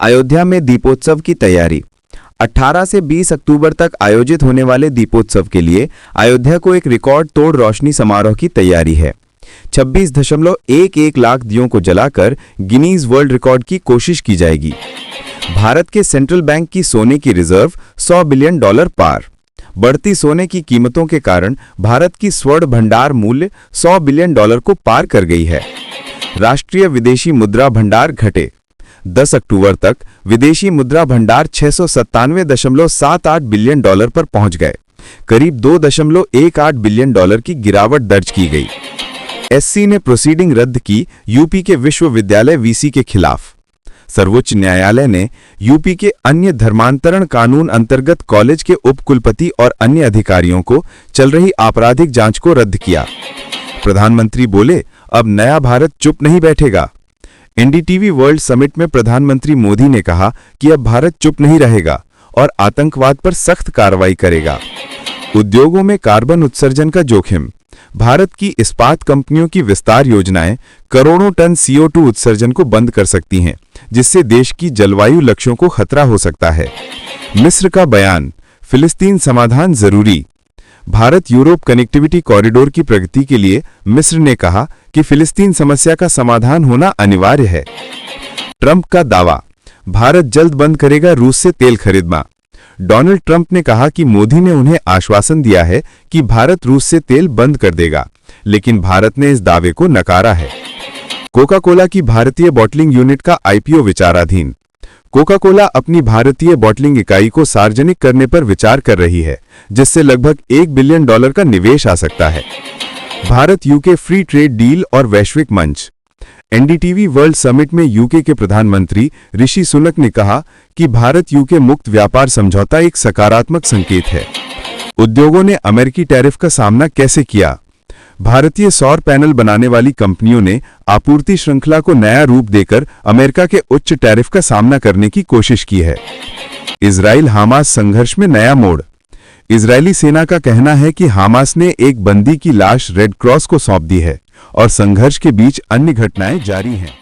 अयोध्या में दीपोत्सव की तैयारी। 18 से 20 अक्टूबर तक आयोजित होने वाले दीपोत्सव के लिए अयोध्या को एक रिकॉर्ड तोड़ रोशनी समारोह की तैयारी है। 26.11 लाख दियों को जलाकर गिनीज वर्ल्ड रिकॉर्ड की कोशिश की जाएगी। भारत के सेंट्रल बैंक की सोने की रिजर्व $100 बिलियन पार। बढ़ती सोने की कीमतों के कारण भारत की स्वर्ण भंडार मूल्य $100 बिलियन को पार कर गई है। राष्ट्रीय विदेशी मुद्रा भंडार घटे। 10 अक्टूबर तक विदेशी मुद्रा भंडार 697.78 बिलियन डॉलर पर पहुंच गए। करीब $2.18 बिलियन की गिरावट दर्ज की गई। एससी ने प्रोसीडिंग रद्द की यूपी के विश्वविद्यालय वीसी के खिलाफ। सर्वोच्च न्यायालय ने यूपी के अन्य धर्मांतरण कानून अंतर्गत कॉलेज के उपकुलपति और अन्य अधिकारियों को चल रही आपराधिक जांच को रद्द किया। प्रधानमंत्री बोले, अब नया भारत चुप नहीं बैठेगा। एनडीटीवी वर्ल्ड समिट में प्रधानमंत्री मोदी ने कहा कि अब भारत चुप नहीं रहेगा और आतंकवाद पर सख्त कार्रवाई करेगा। उद्योगों में कार्बन उत्सर्जन का जोखिम। भारत की इस्पात कंपनियों की विस्तार योजनाएं करोड़ों टन CO2 उत्सर्जन को बंद कर सकती हैं, जिससे देश की जलवायु लक्ष्यों को खतरा हो सकता है। मिस्र का बयान, फिलिस्तीन समाधान जरूरी। भारत यूरोप कनेक्टिविटी कॉरिडोर की प्रगति के लिए मिस्र ने कहा कि फिलिस्तीन समस्या का समाधान होना अनिवार्य है। ट्रंप का दावा, भारत जल्द बंद करेगा रूस से तेल खरीदना। डोनाल्ड ट्रंप ने कहा कि मोदी ने उन्हें आश्वासन दिया है कि भारत रूस से तेल बंद कर देगा, लेकिन भारत ने इस दावे को नकारा है। कोका कोला की भारतीय बॉटलिंग यूनिट का IPO विचाराधीन। कोका कोला अपनी भारतीय बॉटलिंग इकाई को सार्वजनिक करने पर विचार कर रही है, जिससे लगभग $1 बिलियन का निवेश आ सकता है। Bharat UK free trade deal और वैश्विक मंच। एनडीटीवी वर्ल्ड समिट में यूके के प्रधानमंत्री ऋषि सुनक ने कहा कि भारत यूके मुक्त व्यापार समझौता एक सकारात्मक संकेत है। उद्योगों ने अमेरिकी टैरिफ का सामना कैसे किया। भारतीय सौर पैनल बनाने वाली कंपनियों ने आपूर्ति श्रृंखला को नया रूप देकर अमेरिका के उच्च टैरिफ का सामना करने की कोशिश की है। इजराइल हमास संघर्ष में नया मोड़। इजरायली सेना का कहना है कि हमास ने एक बंदी की लाश रेड क्रॉस को सौंप दी है और संघर्ष के बीच अन्य घटनाएं जारी हैं।